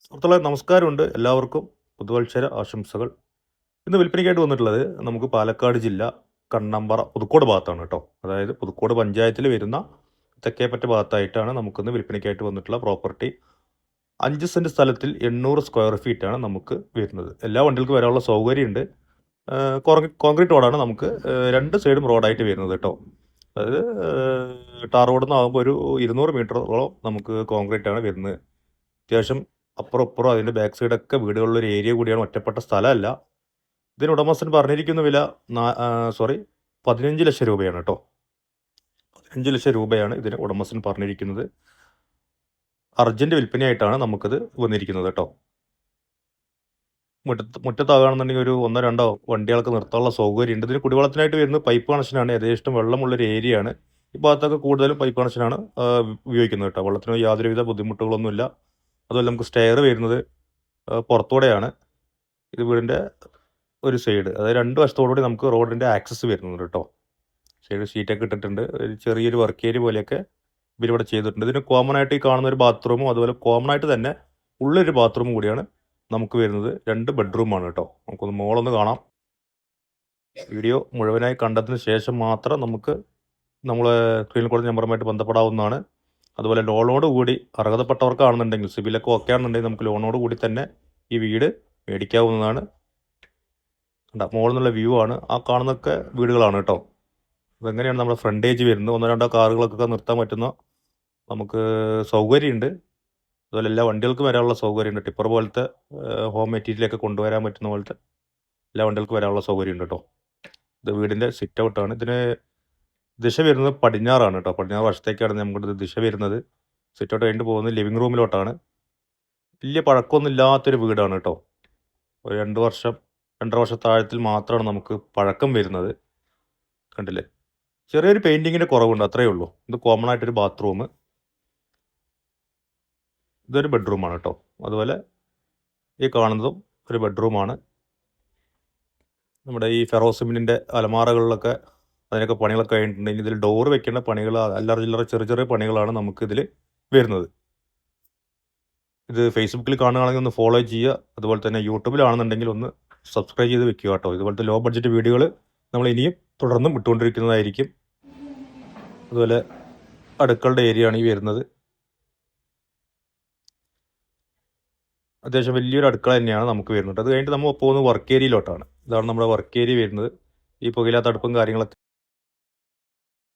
സുഹൃത്തുക്കളെ നമസ്കാരമുണ്ട്. എല്ലാവർക്കും പുതുവത്സര ആശംസകൾ. ഇന്ന് വിൽപ്പനയ്ക്കായിട്ട് വന്നിട്ടുള്ളത് നമുക്ക് പാലക്കാട് ജില്ല കണ്ണമ്പറ പുതുക്കോട് ഭാഗത്താണ് കേട്ടോ. അതായത് പുതുക്കോട് പഞ്ചായത്തിൽ വരുന്ന തെക്കേപ്പറ്റ ഭാഗത്തായിട്ടാണ് നമുക്കിന്ന് വിൽപ്പനയ്ക്കായിട്ട് വന്നിട്ടുള്ള പ്രോപ്പർട്ടി. 5 സെന്റ് സ്ഥലത്തിൽ 800 സ്ക്വയർ ഫീറ്റാണ് നമുക്ക് വരുന്നത്. എല്ലാ വണ്ടികൾക്കും വരാനുള്ള സൗകര്യമുണ്ട്. കോൺക്രീറ്റ് റോഡാണ് നമുക്ക് രണ്ട് സൈഡും റോഡായിട്ട് വരുന്നത് കേട്ടോ. അതായത് ടാർ റോഡിൽ നിന്നാകുമ്പോൾ ഒരു 200 മീറ്ററോളം നമുക്ക് കോൺക്രീറ്റ് ആണ് വരുന്നത്. അത്യാവശ്യം അപ്പുറം ഇപ്പുറം അതിൻ്റെ ബാക്ക് സൈഡൊക്കെ വീടുകളുള്ള ഒരു ഏരിയ കൂടിയാണ്, ഒറ്റപ്പെട്ട സ്ഥലമല്ല. ഇതിന് ഉടമസ്ഥൻ പറഞ്ഞിരിക്കുന്ന വില 15 ലക്ഷം രൂപയാണ് കേട്ടോ. 15 ലക്ഷം രൂപയാണ് ഇതിന് ഉടമസ്ഥൻ പറഞ്ഞിരിക്കുന്നത്. അർജന്റ് വിൽപ്പനയായിട്ടാണ് നമുക്കിത് വന്നിരിക്കുന്നത് കേട്ടോ. മുറ്റത്താകുകയാണെന്നുണ്ടെങ്കിൽ ഒരു 1-2 വണ്ടികൾക്ക് നിർത്താനുള്ള സൗകര്യമുണ്ട്. ഇതിന് കുടിവെള്ളത്തിനായിട്ട് വരുന്നത് പൈപ്പ് കണക്ഷനാണ്. യഥേഷ്ടം വെള്ളമുള്ളൊരു ഏരിയയാണ്. ഈ ഭാഗത്തൊക്കെ കൂടുതലും പൈപ്പ് കണക്ഷനാണ് ഉപയോഗിക്കുന്നത് കേട്ടോ. വെള്ളത്തിന് യാതൊരുവിധ ബുദ്ധിമുട്ടുകളൊന്നുമില്ല. അതുപോലെ നമുക്ക് സ്റ്റെയർ വരുന്നത് പുറത്തൂടെയാണ്. ഇത് വീടിൻ്റെ ഒരു സൈഡ്, അതായത് രണ്ട് വശത്തോടുകൂടി നമുക്ക് റോഡിൻ്റെ ആക്സസ് വരുന്നുണ്ട് കേട്ടോ. സൈഡ് ഷീറ്റൊക്കെ ഇട്ടിട്ടുണ്ട്. ഒരു ചെറിയൊരു വർക്ക് ഏരിയ പോലെയൊക്കെ ഇവരിവിടെ ചെയ്തിട്ടുണ്ട്. ഇതിന് കോമൺ ആയിട്ട് ഈ കാണുന്ന ഒരു ബാത്റൂമും അതുപോലെ കോമൺ ആയിട്ട് തന്നെ ഉള്ളൊരു ബാത്റൂമും കൂടിയാണ് നമുക്ക് വരുന്നത്. 2 ബെഡ്റൂമാണ് കേട്ടോ. നമുക്കൊന്ന് മോളൊന്ന് കാണാം. വീഡിയോ മുഴുവനായി കണ്ടതിന് ശേഷം മാത്രം നമുക്ക് നമ്മളെ സ്ക്രീനിൽ കൊടുത്ത നമ്പറുമായിട്ട് ബന്ധപ്പെടാവുന്നതാണ്. അതുപോലെ ലോണോട് കൂടി അർഹതപ്പെട്ടവർക്കാണെന്നുണ്ടെങ്കിൽ, സിബിലൊക്കെ ഓക്കെ ആണെന്നുണ്ടെങ്കിൽ നമുക്ക് ലോണോട് കൂടി തന്നെ ഈ വീട് മേടിക്കാവുന്നതാണ്. മുകളിൽ നിന്നുള്ള വ്യൂ ആണ്. ആ കാണുന്നൊക്കെ വീടുകളാണ് കേട്ടോ. അതെങ്ങനെയാണ് നമ്മുടെ ഫ്രണ്ടേജ് വരുന്നത്. 1-2 കാറുകളൊക്കെ നിർത്താൻ പറ്റുന്ന നമുക്ക് സൗകര്യമുണ്ട്. അതുപോലെ എല്ലാ വണ്ടികൾക്കും വരാനുള്ള സൗകര്യമുണ്ട്. ടിപ്പർ പോലത്തെ ഹോം മെറ്റീരിയലൊക്കെ കൊണ്ടുവരാൻ പറ്റുന്ന പോലത്തെ എല്ലാ വണ്ടികൾക്കും വരാനുള്ള സൗകര്യമുണ്ട് കേട്ടോ. ഇത് വീടിൻ്റെ സിറ്റ് ഔട്ടാണ്. ഇതിന് ദിശ വരുന്നത് പടിഞ്ഞാറാണ് കേട്ടോ. പടിഞ്ഞാറ് വശത്തേക്കാണ് നമുക്ക് ദിശ വരുന്നത്. സിറ്റ് ഔട്ട് കഴിഞ്ഞിട്ട് പോകുന്നത് ലിവിങ് റൂമിലോട്ടാണ്. വലിയ പഴക്കമൊന്നും ഇല്ലാത്തൊരു വീടാണ് കേട്ടോ. ഒരു 2 വർഷം 2.5 വർഷത്താഴത്തിൽ മാത്രമാണ് നമുക്ക് പഴക്കം വരുന്നത്. കണ്ടില്ലേ, ചെറിയൊരു പെയിൻറ്റിങ്ങിൻ്റെ കുറവുണ്ട്, അത്രയേ ഉള്ളൂ. ഇത് കോമൺ ആയിട്ടൊരു ബാത്റൂം. ഇതൊരു ബെഡ്റൂമാണ് കേട്ടോ. അതുപോലെ ഈ കാണുന്നതും ഒരു ബെഡ്റൂമാണ്. നമ്മുടെ ഈ ഫെറോസിമിൻ്റെ അലമാറകളിലൊക്കെ അതിനൊക്കെ പണികളൊക്കെ കഴിഞ്ഞിട്ടുണ്ടെങ്കിൽ ഇതിൽ ഡോറ് വെക്കേണ്ട പണികൾ, അല്ലറ ചില്ലറ ചെറിയ ചെറിയ പണികളാണ് നമുക്കിതിൽ വരുന്നത്. ഇത് ഫേസ്ബുക്കിൽ കാണുകയാണെങ്കിൽ ഒന്ന് ഫോളോ ചെയ്യുക. അതുപോലെ തന്നെ യൂട്യൂബിലാണെന്നുണ്ടെങ്കിൽ ഒന്ന് സബ്സ്ക്രൈബ് ചെയ്ത് വെക്കുക കേട്ടോ. ഇതുപോലത്തെ ലോ ബഡ്ജറ്റ് വീഡിയോകൾ നമ്മൾ ഇനിയും തുടർന്നും ഇട്ടുകൊണ്ടിരിക്കുന്നതായിരിക്കും. അതുപോലെ അടുക്കളുടെ ഏരിയ ആണ് ഈ വരുന്നത്. അത്യാവശ്യം വലിയൊരു അടുക്കള തന്നെയാണ് നമുക്ക് വരുന്നത്. അത് കഴിഞ്ഞിട്ട് നമ്മൾ പോകുന്നത് വർക്ക് ഏരിയയിലോട്ടാണ്. ഇതാണ് നമ്മുടെ വർക്ക് ഏരിയ വരുന്നത്. ഈ പുകയില്ലാത്ത അടുപ്പും കാര്യങ്ങളൊക്കെ